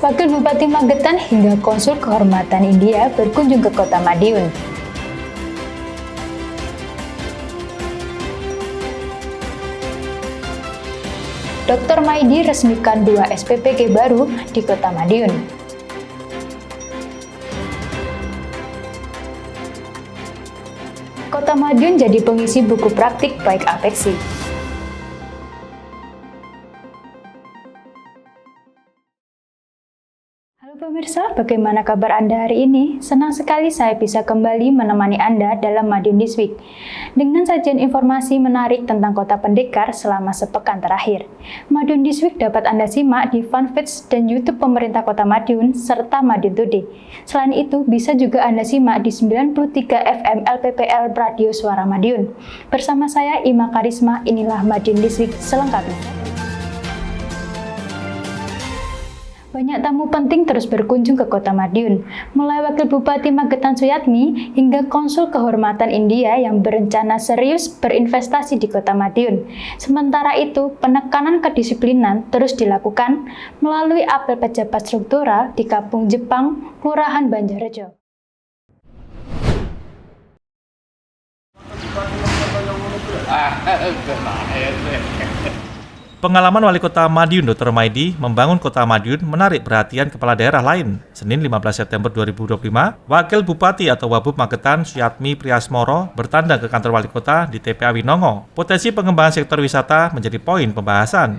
Wakil Bupati Magetan hingga Konsul Kehormatan India berkunjung ke Kota Madiun. Dr. Maidi resmikan 2 SPPG baru di Kota Madiun. Kota Madiun jadi pengisi buku praktik baik Apeksi. Halo pemirsa, bagaimana kabar Anda hari ini? Senang sekali saya bisa kembali menemani Anda dalam Madiun This Week dengan sajian informasi menarik tentang Kota Pendekar selama sepekan terakhir. Madiun This Week dapat Anda simak di fanpage dan YouTube pemerintah Kota Madiun serta Madiun Today. Selain itu, bisa juga Anda simak di 93 FM LPPL Radio Suara Madiun. Bersama saya Ima Karisma, inilah Madiun This Week selengkapnya. Banyak tamu penting terus berkunjung ke Kota Madiun, mulai Wakil Bupati Magetan Suyatmi hingga Konsul Kehormatan India yang berencana serius berinvestasi di Kota Madiun. Sementara itu, penekanan kedisiplinan terus dilakukan melalui apel pejabat struktural di Kampung Jepang, Kelurahan Banjarrejo. Pengalaman Wali Kota Madiun Dr. Maidi membangun Kota Madiun menarik perhatian kepala daerah lain. Senin 15 September 2025, Wakil Bupati atau Wabub Magetan Suyatmi Priasmoro bertandang ke kantor Wali Kota di TPA Winongo. Potensi pengembangan sektor wisata menjadi poin pembahasan.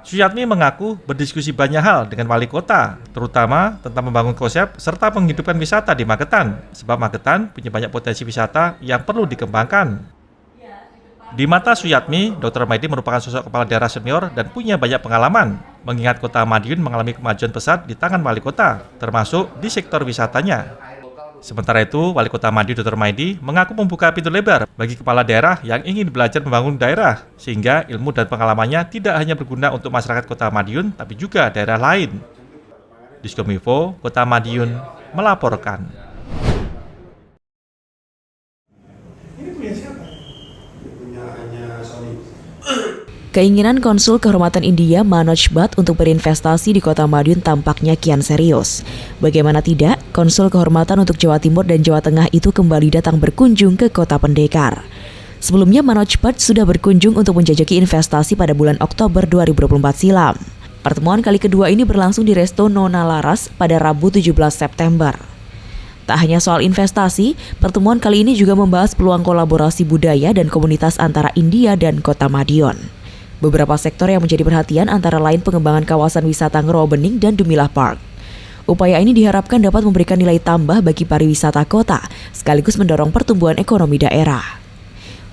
Suyatmi mengaku berdiskusi banyak hal dengan Wali Kota, terutama tentang membangun konsep serta menghidupkan wisata di Magetan, sebab Magetan punya banyak potensi wisata yang perlu dikembangkan. Di mata Suyatmi, Dr. Maidi merupakan sosok kepala daerah senior dan punya banyak pengalaman, mengingat Kota Madiun mengalami kemajuan pesat di tangan Wali Kota, termasuk di sektor wisatanya. Sementara itu, Wali Kota Madiun Dr. Maidi mengaku membuka pintu lebar bagi kepala daerah yang ingin belajar membangun daerah, sehingga ilmu dan pengalamannya tidak hanya berguna untuk masyarakat Kota Madiun, tapi juga daerah lain. Diskominfo, Kota Madiun melaporkan. Keinginan Konsul Kehormatan India Manoj Bhat untuk berinvestasi di Kota Madiun tampaknya kian serius. Bagaimana tidak, Konsul Kehormatan untuk Jawa Timur dan Jawa Tengah itu kembali datang berkunjung ke Kota Pendekar. Sebelumnya Manoj Bhat sudah berkunjung untuk menjajaki investasi pada bulan Oktober 2024 silam. Pertemuan kali kedua ini berlangsung di Resto Nona Laras pada Rabu 17 September. Tak hanya soal investasi, pertemuan kali ini juga membahas peluang kolaborasi budaya dan komunitas antara India dan Kota Madiun. Beberapa sektor yang menjadi perhatian antara lain pengembangan kawasan wisata Ngerobening dan Dumilah Park. Upaya ini diharapkan dapat memberikan nilai tambah bagi pariwisata kota, sekaligus mendorong pertumbuhan ekonomi daerah.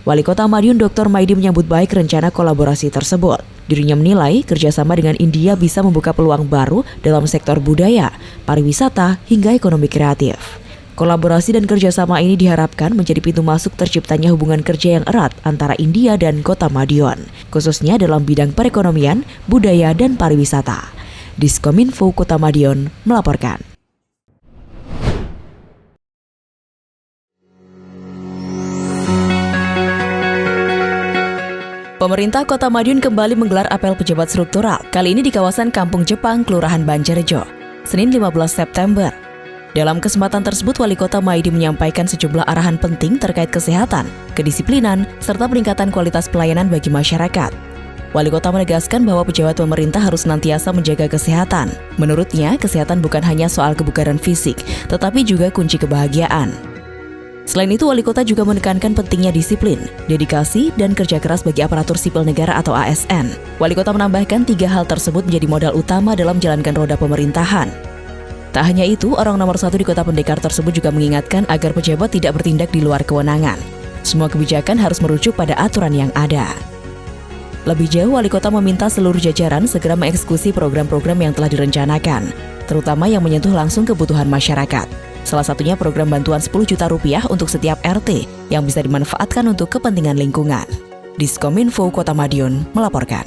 Wali Kota Madiun Dr. Maidi menyambut baik rencana kolaborasi tersebut. Dirinya menilai kerjasama dengan India bisa membuka peluang baru dalam sektor budaya, pariwisata, hingga ekonomi kreatif. Kolaborasi dan kerjasama ini diharapkan menjadi pintu masuk terciptanya hubungan kerja yang erat antara India dan Kota Madiun, khususnya dalam bidang perekonomian, budaya, dan pariwisata. Diskominfo Kota Madiun melaporkan. Pemerintah Kota Madiun kembali menggelar apel pejabat struktural, kali ini di kawasan Kampung Jepang, Kelurahan Banjarrejo, Senin 15 September. Dalam kesempatan tersebut, Wali Kota Maidi menyampaikan sejumlah arahan penting terkait kesehatan, kedisiplinan, serta peningkatan kualitas pelayanan bagi masyarakat. Wali Kota menegaskan bahwa pejabat pemerintah harus senantiasa menjaga kesehatan. Menurutnya, kesehatan bukan hanya soal kebugaran fisik, tetapi juga kunci kebahagiaan. Selain itu, Wali Kota juga menekankan pentingnya disiplin, dedikasi, dan kerja keras bagi aparatur sipil negara atau ASN. Wali Kota menambahkan 3 hal tersebut menjadi modal utama dalam menjalankan roda pemerintahan. Tak hanya itu, orang nomor 1 di Kota Pendekar tersebut juga mengingatkan agar pejabat tidak bertindak di luar kewenangan. Semua kebijakan harus merujuk pada aturan yang ada. Lebih jauh, Wali Kota meminta seluruh jajaran segera mengeksekusi program-program yang telah direncanakan, terutama yang menyentuh langsung kebutuhan masyarakat. Salah satunya program bantuan 10 juta rupiah untuk setiap RT yang bisa dimanfaatkan untuk kepentingan lingkungan. Diskominfo Kota Madiun melaporkan.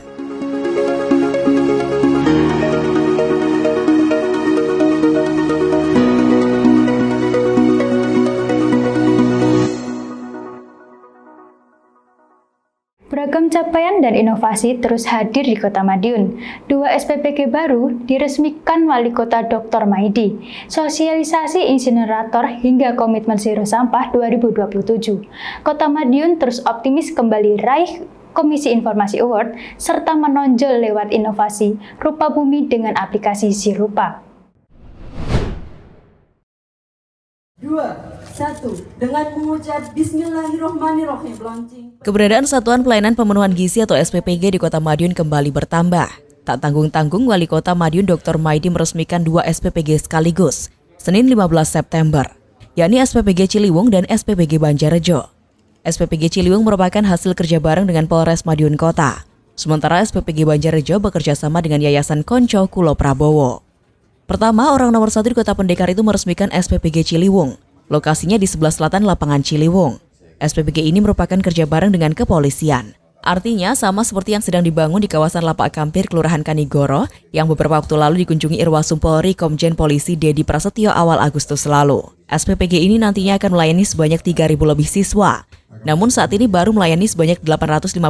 Beragam Beragam capaian dan inovasi terus hadir di Kota Madiun. 2 SPPG baru diresmikan Wali Kota Dr. Maidi, sosialisasi insinerator hingga komitmen zero sampah 2027. Kota Madiun terus optimis kembali raih Komisi Informasi Award serta menonjol lewat inovasi rupa bumi dengan aplikasi Sirupa. 2, 1, dengan mengucap Bismillahirrohmanirrohim launching. Keberadaan Satuan Pelayanan Pemenuhan Gizi atau SPPG di Kota Madiun kembali bertambah. Tak tanggung-tanggung, Wali Kota Madiun Dr. Maidi meresmikan 2 SPPG sekaligus, Senin 15 September, yakni SPPG Ciliwung dan SPPG Banjarrejo. SPPG Ciliwung merupakan hasil kerja bareng dengan Polres Madiun Kota, sementara SPPG Banjarrejo bekerja sama dengan Yayasan Konco Kulo Prabowo. Pertama, orang nomor 1 di Kota Pendekar itu meresmikan SPPG Ciliwung. Lokasinya di sebelah selatan lapangan Ciliwung. SPPG ini merupakan kerja bareng dengan kepolisian. Artinya sama seperti yang sedang dibangun di kawasan Lapak Kampir, Kelurahan Kanigoro, yang beberapa waktu lalu dikunjungi Irwasum Polri Komjen Polisi Dedi Prasetyo awal Agustus lalu. SPPG ini nantinya akan melayani sebanyak 3.000 lebih siswa. Namun saat ini baru melayani sebanyak 858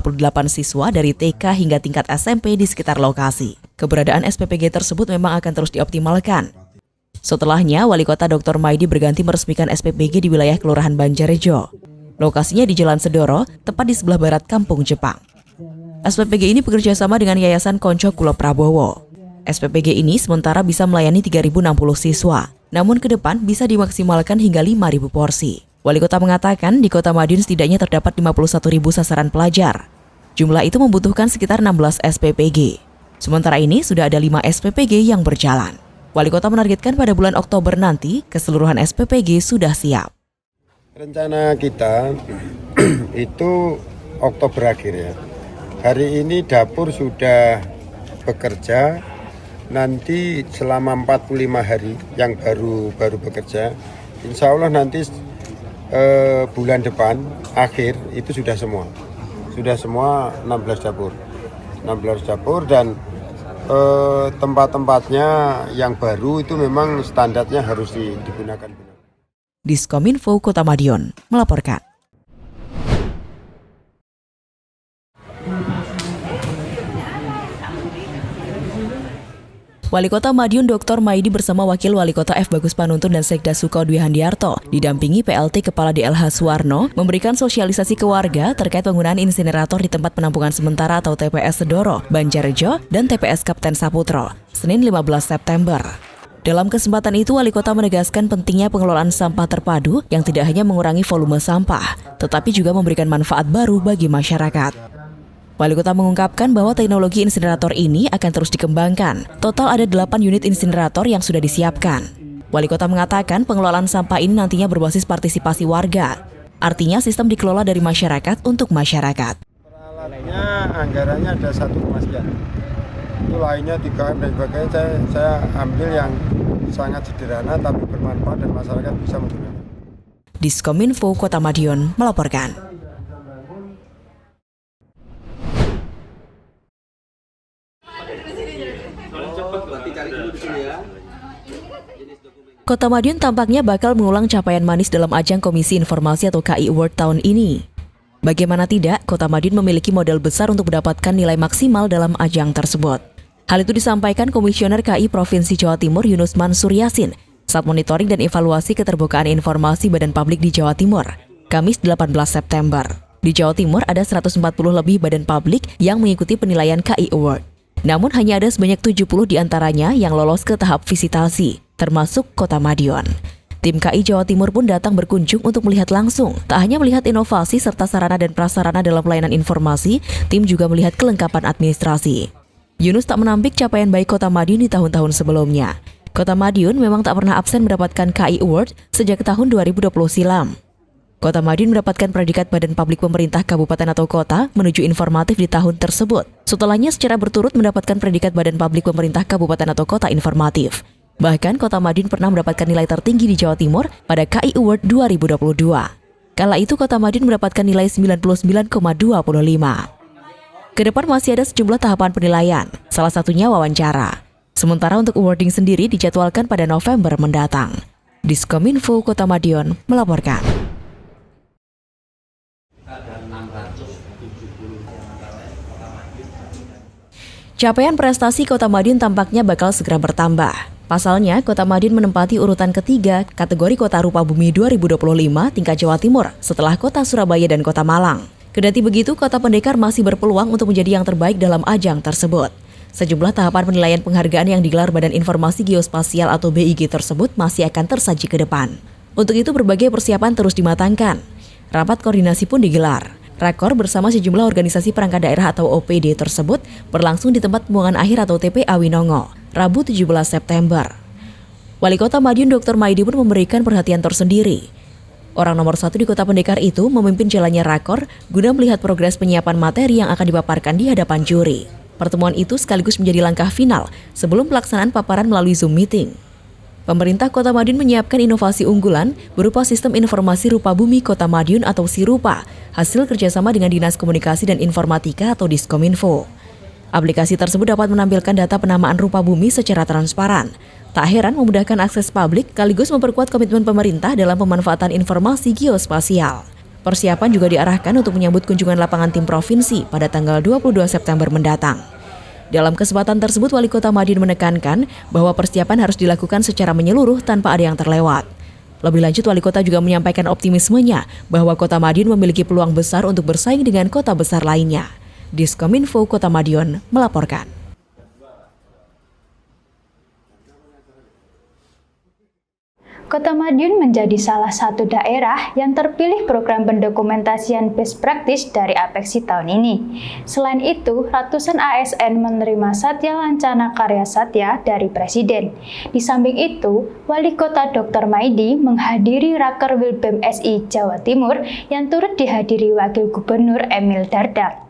siswa dari TK hingga tingkat SMP di sekitar lokasi. Keberadaan SPPG tersebut memang akan terus dioptimalkan. Setelahnya, Wali Kota Dr. Maidi berganti meresmikan SPPG di wilayah Kelurahan Banjarrejo. Lokasinya di Jalan Sedoro, tepat di sebelah barat Kampung Jepang. SPPG ini bekerja sama dengan Yayasan Konco Kulo Prabowo. SPPG ini sementara bisa melayani 3.060 siswa, namun ke depan bisa dimaksimalkan hingga 5.000 porsi. Wali Kota mengatakan di Kota Madiun setidaknya terdapat 51.000 sasaran pelajar. Jumlah itu membutuhkan sekitar 16 SPPG. Sementara ini sudah ada 5 SPPG yang berjalan. Wali Kota menargetkan pada bulan Oktober nanti keseluruhan SPPG sudah siap. Rencana kita itu Oktober akhir ya. Hari ini dapur sudah bekerja, nanti selama 45 hari yang baru Bekerja, insya Allah nanti bulan depan akhir itu sudah semua 16 dapur dan tempat-tempatnya yang baru itu memang standarnya harus digunakan. Diskominfo Kota Madiun melaporkan. Wali Kota Madiun Dr. Maidi bersama Wakil Wali Kota F. Bagus Panuntun dan Sekda Suko Dwi Handiarto didampingi PLT Kepala DLH Suwarno memberikan sosialisasi ke warga terkait penggunaan insinerator di tempat penampungan sementara atau TPS Sedoro, Banjarrejo, dan TPS Kapten Saputro, Senin 15 September. Dalam kesempatan itu, Wali Kota menegaskan pentingnya pengelolaan sampah terpadu yang tidak hanya mengurangi volume sampah, tetapi juga memberikan manfaat baru bagi masyarakat. Wali Kota mengungkapkan bahwa teknologi insinerator ini akan terus dikembangkan. Total ada 8 unit insinerator yang sudah disiapkan. Wali Kota mengatakan pengelolaan sampah ini nantinya berbasis partisipasi warga. Artinya sistem dikelola dari masyarakat untuk masyarakat. Peralatannya, anggarannya ada 1 sekian. Itu lainnya 3M dan sebagainya. Saya ambil yang sangat sederhana tapi bermanfaat dan masyarakat bisa menggunakan. Diskominfo Kota Madiun melaporkan. Kota Madiun tampaknya bakal mengulang capaian manis dalam ajang Komisi Informasi atau KI Award tahun ini. Bagaimana tidak, Kota Madiun memiliki modal besar untuk mendapatkan nilai maksimal dalam ajang tersebut. Hal itu disampaikan Komisioner KI Provinsi Jawa Timur Yunus Mansur Yasin saat monitoring dan evaluasi keterbukaan informasi Badan Publik di Jawa Timur, Kamis 18 September. Di Jawa Timur ada 140 lebih badan publik yang mengikuti penilaian KI Award. Namun hanya ada sebanyak 70 diantaranya yang lolos ke tahap visitasi, termasuk Kota Madiun. Tim KI Jawa Timur pun datang berkunjung untuk melihat langsung. Tak hanya melihat inovasi serta sarana dan prasarana dalam pelayanan informasi, tim juga melihat kelengkapan administrasi. Yunus tak menampik capaian baik Kota Madiun di tahun-tahun sebelumnya. Kota Madiun memang tak pernah absen mendapatkan KI Award sejak tahun 2020 silam. Kota Madiun mendapatkan predikat Badan Publik Pemerintah Kabupaten atau Kota menuju informatif di tahun tersebut. Setelahnya secara berturut mendapatkan predikat Badan Publik Pemerintah Kabupaten atau Kota informatif. Bahkan Kota Madiun pernah mendapatkan nilai tertinggi di Jawa Timur pada KI Award 2022. Kala itu Kota Madiun mendapatkan nilai 99,25. Kedepan masih ada sejumlah tahapan penilaian, salah satunya wawancara. Sementara untuk awarding sendiri dijadwalkan pada November mendatang. Diskominfo Kota Madiun melaporkan. Capaian prestasi Kota Madiun tampaknya bakal segera bertambah. Pasalnya, Kota Madiun menempati urutan ketiga kategori Kota Rupa Bumi 2025 tingkat Jawa Timur setelah Kota Surabaya dan Kota Malang. Kendati begitu, Kota Pendekar masih berpeluang untuk menjadi yang terbaik dalam ajang tersebut. Sejumlah tahapan penilaian penghargaan yang digelar Badan Informasi Geospasial atau BIG tersebut masih akan tersaji ke depan. Untuk itu, berbagai persiapan terus dimatangkan. Rapat koordinasi pun digelar. Rakor bersama sejumlah organisasi perangkat daerah atau OPD tersebut berlangsung di tempat pembuangan akhir atau TPA Winongo, Rabu 17 September. Wali Kota Madiun Dr. Maidi pun memberikan perhatian tersendiri. Orang nomor 1 di Kota Pendekar itu memimpin jalannya rakor guna melihat progres penyiapan materi yang akan dipaparkan di hadapan juri. Pertemuan itu sekaligus menjadi langkah final sebelum pelaksanaan paparan melalui Zoom meeting. Pemerintah Kota Madiun menyiapkan inovasi unggulan berupa Sistem Informasi Rupa Bumi Kota Madiun atau SIRUPA, hasil kerjasama dengan Dinas Komunikasi dan Informatika atau Diskominfo. Aplikasi tersebut dapat menampilkan data penamaan rupa bumi secara transparan. Tak heran memudahkan akses publik, sekaligus memperkuat komitmen pemerintah dalam pemanfaatan informasi geospasial. Persiapan juga diarahkan untuk menyambut kunjungan lapangan tim provinsi pada tanggal 22 September mendatang. Dalam kesempatan tersebut, Wali Kota Madiun menekankan bahwa persiapan harus dilakukan secara menyeluruh tanpa ada yang terlewat. Lebih lanjut, Wali Kota juga menyampaikan optimismenya bahwa Kota Madiun memiliki peluang besar untuk bersaing dengan kota besar lainnya. Diskominfo Kota Madiun melaporkan. Kota Madiun menjadi salah satu daerah yang terpilih program pendokumentasian best practice dari Apexi tahun ini. Selain itu, ratusan ASN menerima Satya Lancana Karya Satya dari Presiden. Di samping itu, Wali Kota Dr. Maidi menghadiri Raker Wilbem SI Jawa Timur yang turut dihadiri Wakil Gubernur Emil Dardak.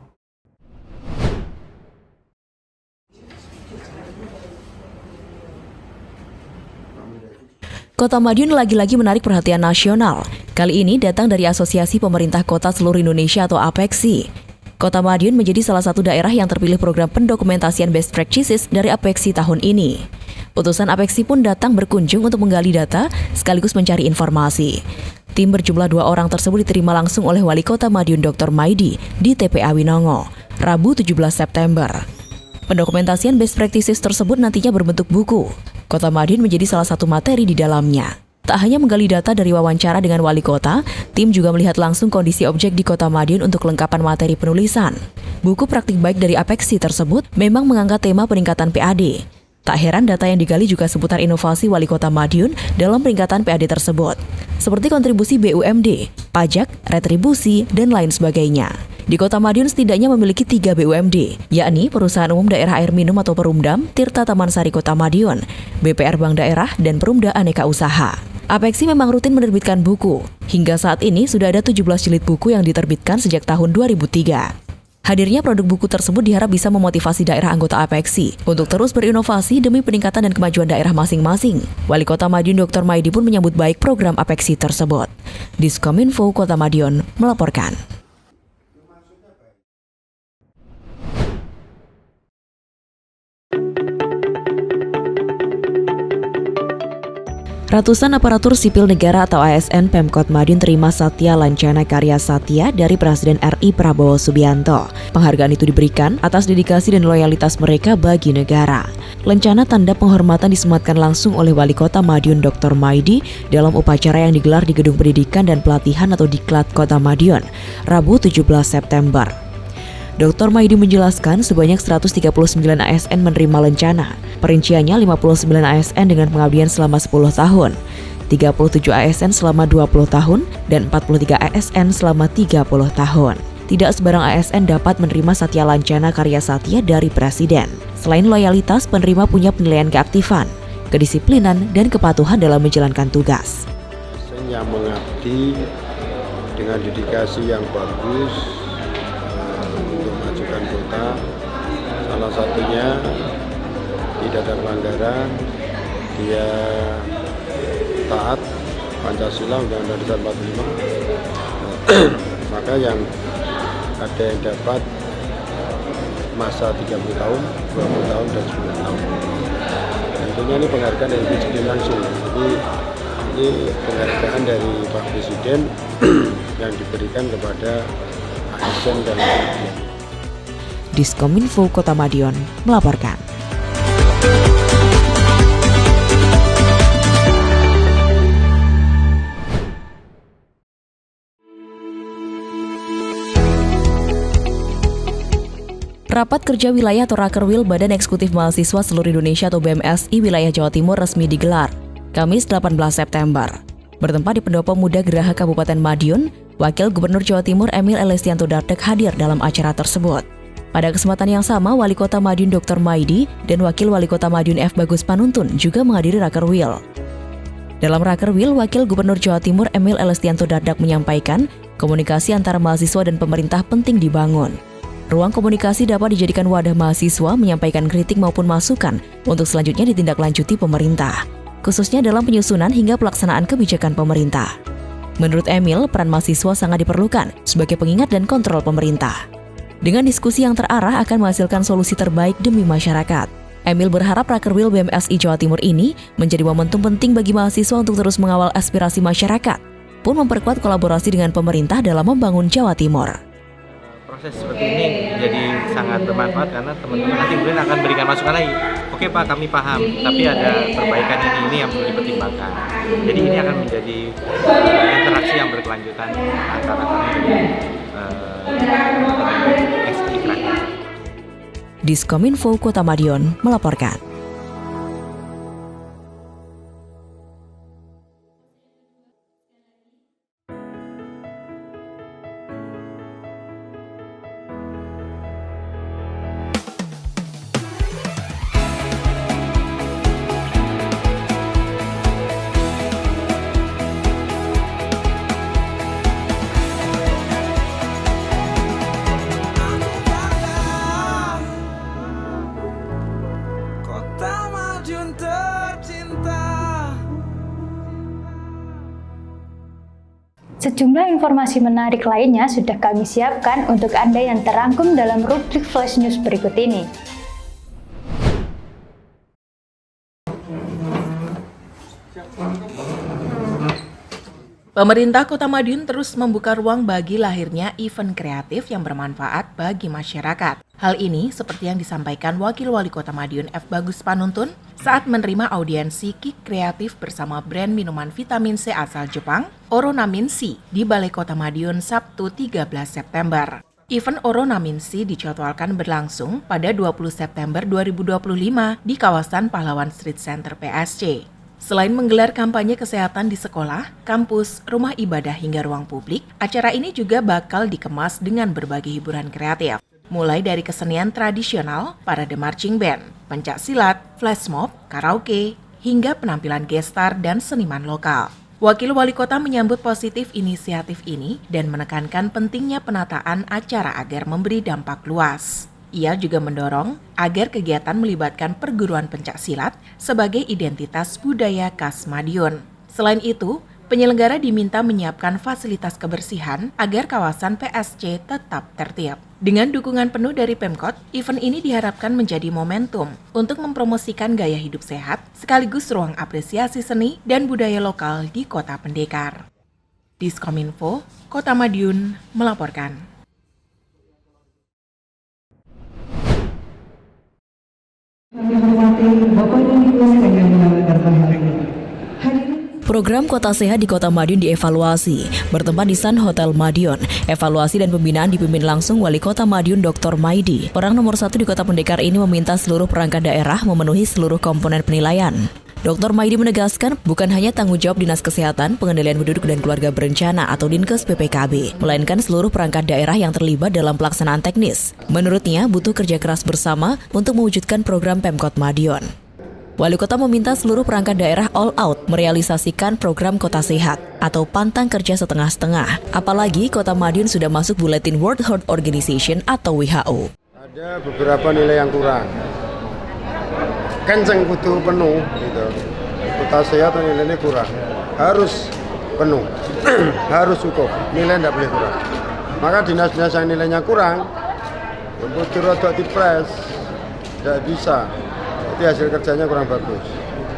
Kota Madiun lagi-lagi menarik perhatian nasional. Kali ini datang dari Asosiasi Pemerintah Kota Seluruh Indonesia atau Apexi. Kota Madiun menjadi salah satu daerah yang terpilih program pendokumentasian best practices dari Apexi tahun ini. Utusan Apexi pun datang berkunjung untuk menggali data sekaligus mencari informasi. Tim berjumlah 2 orang tersebut diterima langsung oleh Wali Kota Madiun Dr. Maidi di TPA Winongo, Rabu 17 September. Pendokumentasian best practices tersebut nantinya berbentuk buku. Kota Madiun menjadi salah satu materi di dalamnya. Tak hanya menggali data dari wawancara dengan wali kota, tim juga melihat langsung kondisi objek di Kota Madiun untuk kelengkapan materi penulisan. Buku praktik baik dari Apexi tersebut memang mengangkat tema peningkatan PAD. Tak heran data yang digali juga seputar inovasi Wali Kota Madiun dalam peningkatan PAD tersebut, seperti kontribusi BUMD, pajak, retribusi, dan lain sebagainya. Di Kota Madiun setidaknya memiliki 3 BUMD, yakni Perusahaan Umum Daerah Air Minum atau Perumdam, Tirta Taman Sari Kota Madiun, BPR Bank Daerah, dan Perumda Aneka Usaha. Apexi memang rutin menerbitkan buku. Hingga saat ini sudah ada 17 jilid buku yang diterbitkan sejak tahun 2003. Hadirnya produk buku tersebut diharap bisa memotivasi daerah anggota Apexi untuk terus berinovasi demi peningkatan dan kemajuan daerah masing-masing. Wali Kota Madiun Dr. Maidi pun menyambut baik program Apexi tersebut. Diskominfo Kota Madiun melaporkan. Ratusan aparatur sipil negara atau ASN Pemkot Madiun terima Satya Lancana Karya Satya dari Presiden RI Prabowo Subianto. Penghargaan itu diberikan atas dedikasi dan loyalitas mereka bagi negara. Lancana tanda penghormatan disematkan langsung oleh Wali Kota Madiun Dr. Maidi dalam upacara yang digelar di Gedung Pendidikan dan Pelatihan atau Diklat Kota Madiun, Rabu 17 September. Dr. Maidi menjelaskan sebanyak 139 ASN menerima lencana. Perinciannya 59 ASN dengan pengabdian selama 10 tahun, 37 ASN selama 20 tahun, dan 43 ASN selama 30 tahun. Tidak sebarang ASN dapat menerima Satya Lancana Karya Satya dari Presiden. Selain loyalitas, penerima punya penilaian keaktifan, kedisiplinan, dan kepatuhan dalam menjalankan tugas. ASN yang mengabdi dengan dedikasi yang bagus untuk majukan kota, salah satunya tidak ada pelanggaran, dia taat Pancasila Undang-Undang Dasar 45, maka yang ada yang dapat masa 30 tahun, 20 tahun, dan 10 tahun. Tentunya ini penghargaan dari Presiden langsung. Jadi ini penghargaan dari Pak Presiden yang diberikan kepada ASN dan media. Diskominfo Kota Madiun melaporkan. Rapat Kerja Wilayah atau Rakerwil Badan Eksekutif Mahasiswa Seluruh Indonesia atau BMSI Wilayah Jawa Timur resmi digelar Kamis 18 September. Bertempat di Pendopo Muda Geraha Kabupaten Madiun, Wakil Gubernur Jawa Timur Emil Elestianto Dardak hadir dalam acara tersebut. Pada kesempatan yang sama, Wali Kota Madiun Dr. Maidi dan Wakil Wali Kota Madiun F. Bagus Panuntun juga menghadiri Rakerwil. Dalam Rakerwil, Wakil Gubernur Jawa Timur Emil Elestianto Dardak menyampaikan komunikasi antara mahasiswa dan pemerintah penting dibangun. Ruang komunikasi dapat dijadikan wadah mahasiswa menyampaikan kritik maupun masukan untuk selanjutnya ditindaklanjuti pemerintah, khususnya dalam penyusunan hingga pelaksanaan kebijakan pemerintah. Menurut Emil, peran mahasiswa sangat diperlukan sebagai pengingat dan kontrol pemerintah. Dengan diskusi yang terarah akan menghasilkan solusi terbaik demi masyarakat. Emil berharap Rakerwil BMSI Jawa Timur ini menjadi momentum penting bagi mahasiswa untuk terus mengawal aspirasi masyarakat, pun memperkuat kolaborasi dengan pemerintah dalam membangun Jawa Timur. Proses seperti ini jadi sangat bermanfaat karena teman-teman nanti mungkin akan berikan masukan lagi. Oke Pak, kami paham, tapi ada perbaikan ini yang perlu dipertimbangkan. Jadi ini akan menjadi interaksi yang berkelanjutan antara kami dengan SI Rakyat. Diskominfo Kota Madiun melaporkan. Sejumlah informasi menarik lainnya sudah kami siapkan untuk Anda yang terangkum dalam rubrik Flash News berikut ini. Pemerintah Kota Madiun terus membuka ruang bagi lahirnya event kreatif yang bermanfaat bagi masyarakat. Hal ini seperti yang disampaikan Wakil Wali Kota Madiun F. Bagus Panuntun saat menerima audiensi Kick Kreatif bersama brand minuman vitamin C asal Jepang, Oronamin C, di Balai Kota Madiun Sabtu 13 September. Event Oronamin C dijadwalkan berlangsung pada 20 September 2025 di kawasan Pahlawan Street Center PSC. Selain menggelar kampanye kesehatan di sekolah, kampus, rumah ibadah hingga ruang publik, acara ini juga bakal dikemas dengan berbagai hiburan kreatif. Mulai dari kesenian tradisional, parade marching band, pencak silat, flash mob, karaoke, hingga penampilan gestar dan seniman lokal. Wakil Wali Kota menyambut positif inisiatif ini dan menekankan pentingnya penataan acara agar memberi dampak luas. Ia juga mendorong agar kegiatan melibatkan perguruan pencak silat sebagai identitas budaya khas Madiun. Selain itu, penyelenggara diminta menyiapkan fasilitas kebersihan agar kawasan PSC tetap tertib. Dengan dukungan penuh dari Pemkot, event ini diharapkan menjadi momentum untuk mempromosikan gaya hidup sehat sekaligus ruang apresiasi seni dan budaya lokal di Kota Pendekar. Diskominfo, Kota Madiun melaporkan. Program Kota Sehat di Kota Madiun dievaluasi. Bertempat di Sun Hotel Madiun, evaluasi dan pembinaan dipimpin langsung Wali Kota Madiun Dr. Maidi. Orang nomor 1 di Kota Pendekar ini meminta seluruh perangkat daerah memenuhi seluruh komponen penilaian. Dr. Maidi menegaskan bukan hanya tanggung jawab Dinas Kesehatan, Pengendalian Penduduk dan Keluarga Berencana atau Dinkes PPKB, melainkan seluruh perangkat daerah yang terlibat dalam pelaksanaan teknis. Menurutnya, butuh kerja keras bersama untuk mewujudkan program Pemkot Madiun. Wali Kota meminta seluruh perangkat daerah all out merealisasikan program Kota Sehat atau pantang kerja setengah-setengah. Apalagi Kota Madiun sudah masuk Buletin World Health Organization atau WHO. Ada beberapa nilai yang kurang. Kenceng kudu penuh gitu. Kota Sehat nilainya kurang. Harus penuh. Harus cukup. Nilai tidak boleh kurang. Maka dinas-dinas yang nilainya kurang kudu rodok dipres. Tidak bisa. Jadi hasil kerjanya kurang bagus.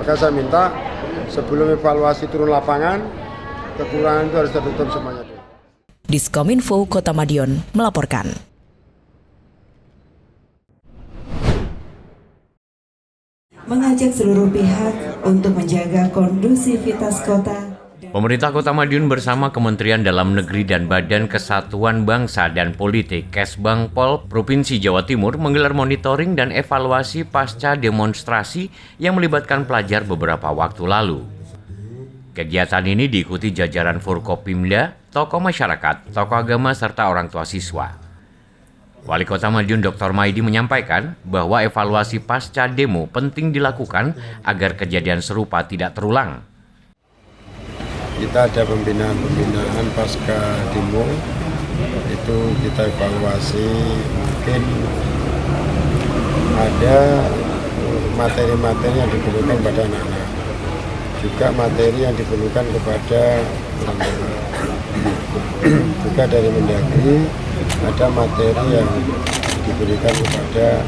Maka saya minta sebelum evaluasi turun lapangan, kekurangan itu harus tertutup semuanya. Diskominfo Kota Madiun melaporkan. mengajak seluruh pihak untuk menjaga kondusivitas kota. Pemerintah Kota Madiun bersama Kementerian Dalam Negeri dan Badan Kesatuan Bangsa dan Politik Kesbangpol Provinsi Jawa Timur menggelar monitoring dan evaluasi pasca demonstrasi yang melibatkan pelajar beberapa waktu lalu. Kegiatan ini diikuti jajaran Forkopimda, tokoh masyarakat, tokoh agama, serta orang tua siswa. Wali Kota Madiun Dr. Maidi menyampaikan bahwa evaluasi pasca demo penting dilakukan agar kejadian serupa tidak terulang. Kita ada pembinaan pasca demo, itu kita evaluasi, mungkin ada materi-materi yang diperlukan pada anak-anak, juga materi yang diperlukan kepada orang tua. Juga dari Mendagri ada materi yang diberikan kepada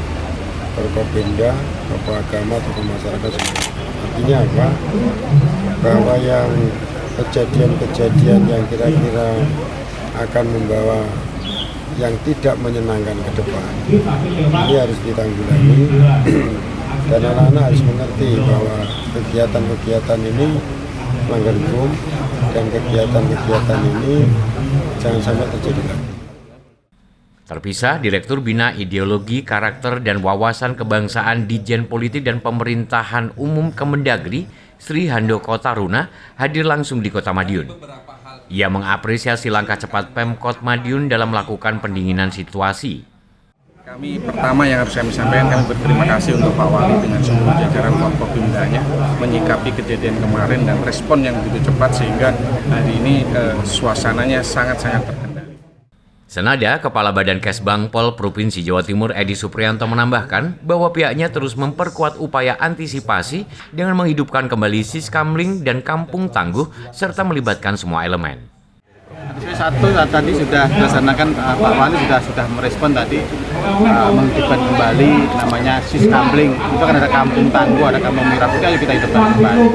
Forkopimda, tokoh agama, tokoh masyarakat semua. Artinya apa? Bahwa yang kejadian-kejadian yang kira-kira akan membawa yang tidak menyenangkan ke depan, ini harus ditanggulangi dan anak-anak harus mengerti bahwa kegiatan-kegiatan ini melanggar hukum dan kegiatan-kegiatan ini jangan sampai terjadi lagi. Terpisah, Direktur Bina Ideologi, Karakter, dan Wawasan Kebangsaan Ditjen Politik dan Pemerintahan Umum Kemendagri, Sri Handoko Taruna, hadir langsung di Kota Madiun. Ia mengapresiasi langkah cepat Pemkot Madiun dalam melakukan pendinginan situasi. Kami pertama yang harus kami sampaikan, kami berterima kasih untuk Pak Wali dengan seluruh jajaran Forkopimdanya menyikapi kejadian kemarin dan respon yang begitu cepat sehingga hari ini suasananya sangat-sangat terkendali. Senada, Kepala Badan Kesbangpol Provinsi Jawa Timur Edi Supriyanto menambahkan bahwa pihaknya terus memperkuat upaya antisipasi dengan menghidupkan kembali Siskamling dan Kampung Tangguh serta melibatkan semua elemen. Satu tadi sudah dilaksanakan, Pak Wali sudah merespon tadi menghidupkan kembali namanya Siskamling. Itu kan ada Kampung Tangguh, ada Kampung Merah Putih, ayo kita hidupkan kembali.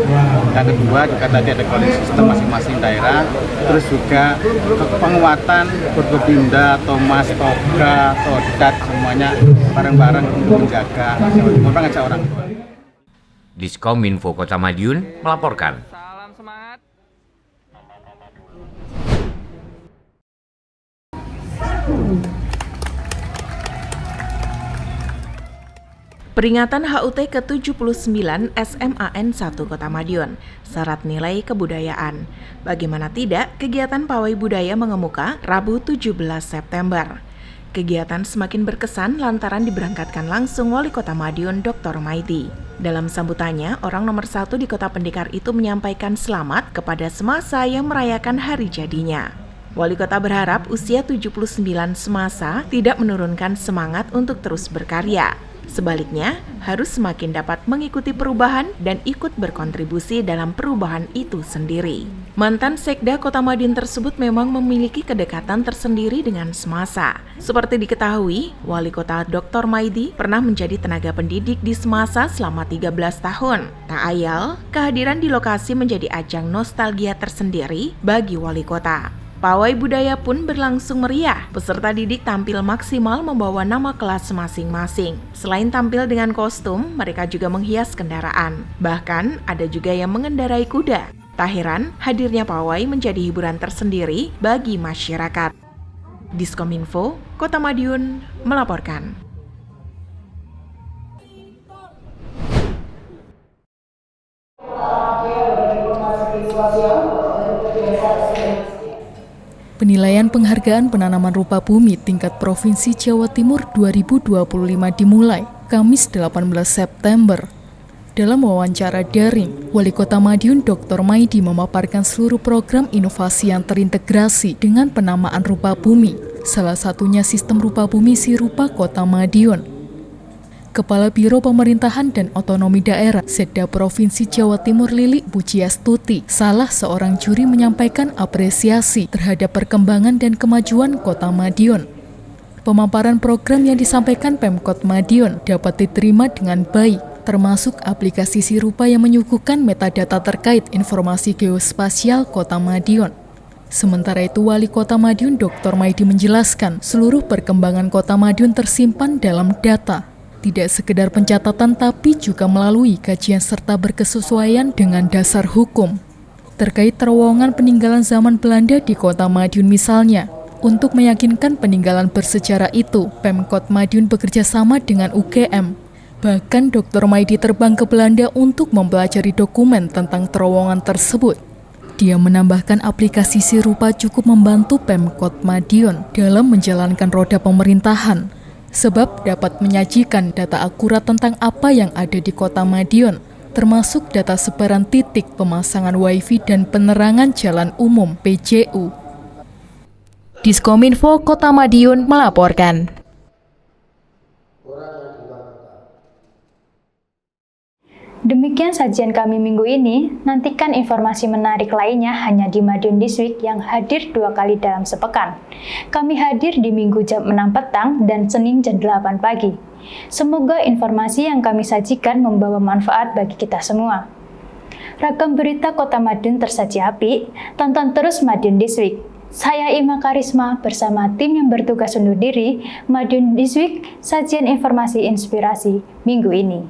Yang kedua juga tadi ada koordinasi sistem masing-masing daerah. Terus juga penguatan Forkopimda, Thomas, Toga, Todat, semuanya bareng-bareng untuk menjaga Jawa Timur, mengajak orang tua. Diskominfo Kota Madiun melaporkan. Peringatan HUT ke-79 SMAN 1 Kota Madiun, syarat nilai kebudayaan. Bagaimana tidak, kegiatan pawai budaya mengemuka Rabu 17 September. Kegiatan semakin berkesan lantaran diberangkatkan langsung Wali Kota Madiun Dr. Maidi. Dalam sambutannya, orang nomor 1 di Kota Pendekar itu menyampaikan selamat kepada semasa yang merayakan hari jadinya. Wali Kota berharap usia 79 semasa tidak menurunkan semangat untuk terus berkarya. Sebaliknya, harus semakin dapat mengikuti perubahan dan ikut berkontribusi dalam perubahan itu sendiri. Mantan Sekda Kota Madiun tersebut memang memiliki kedekatan tersendiri dengan semasa. Seperti diketahui, Wali Kota Dr. Maidi pernah menjadi tenaga pendidik di semasa selama 13 tahun. Tak ayal, kehadiran di lokasi menjadi ajang nostalgia tersendiri bagi Wali Kota. Pawai budaya pun berlangsung meriah. Peserta didik tampil maksimal membawa nama kelas masing-masing. Selain tampil dengan kostum, mereka juga menghias kendaraan. Bahkan ada juga yang mengendarai kuda. Tak heran, hadirnya pawai menjadi hiburan tersendiri bagi masyarakat. Diskominfo, Kota Madiun melaporkan. Penilaian penghargaan penanaman rupa bumi tingkat Provinsi Jawa Timur 2025 dimulai Kamis 18 September. Dalam wawancara daring, Wali Kota Madiun Dr. Maidi memaparkan seluruh program inovasi yang terintegrasi dengan penamaan rupa bumi, salah satunya sistem rupa bumi Sirupa Kota Madiun. Kepala Biro Pemerintahan dan Otonomi Daerah Setda Provinsi Jawa Timur Lili Pujiastuti, salah seorang juri menyampaikan apresiasi terhadap perkembangan dan kemajuan Kota Madiun. Pemaparan program yang disampaikan Pemkot Madiun dapat diterima dengan baik, termasuk aplikasi Sirupa yang menyuguhkan metadata terkait informasi geospasial Kota Madiun. Sementara itu, Wali Kota Madiun Dr. Maidi menjelaskan seluruh perkembangan Kota Madiun tersimpan dalam data. tidak sekedar pencatatan tapi juga melalui kajian serta berkesesuaian dengan dasar hukum. Terkait terowongan peninggalan zaman Belanda di Kota Madiun misalnya, untuk meyakinkan peninggalan bersejarah itu, Pemkot Madiun bekerja sama dengan UGM. Bahkan Dr. Maidi terbang ke Belanda untuk mempelajari dokumen tentang terowongan tersebut. Dia menambahkan aplikasi serupa cukup membantu Pemkot Madiun dalam menjalankan roda pemerintahan, sebab dapat menyajikan data akurat tentang apa yang ada di Kota Madiun, termasuk data sebaran titik pemasangan WiFi dan penerangan jalan umum (PJU). Diskominfo Kota Madiun melaporkan. Demikian sajian kami minggu ini. Nantikan informasi menarik lainnya hanya di Madiun This Week yang hadir 2 kali dalam sepekan. Kami hadir di Minggu jam 6 petang dan Senin jam 8 pagi. Semoga informasi yang kami sajikan membawa manfaat bagi kita semua. Ragam berita Kota Madiun tersaji apik, tonton terus Madiun This Week. Saya Ima Karisma bersama tim yang bertugas undur diri, Madiun This Week, sajian informasi inspirasi minggu ini.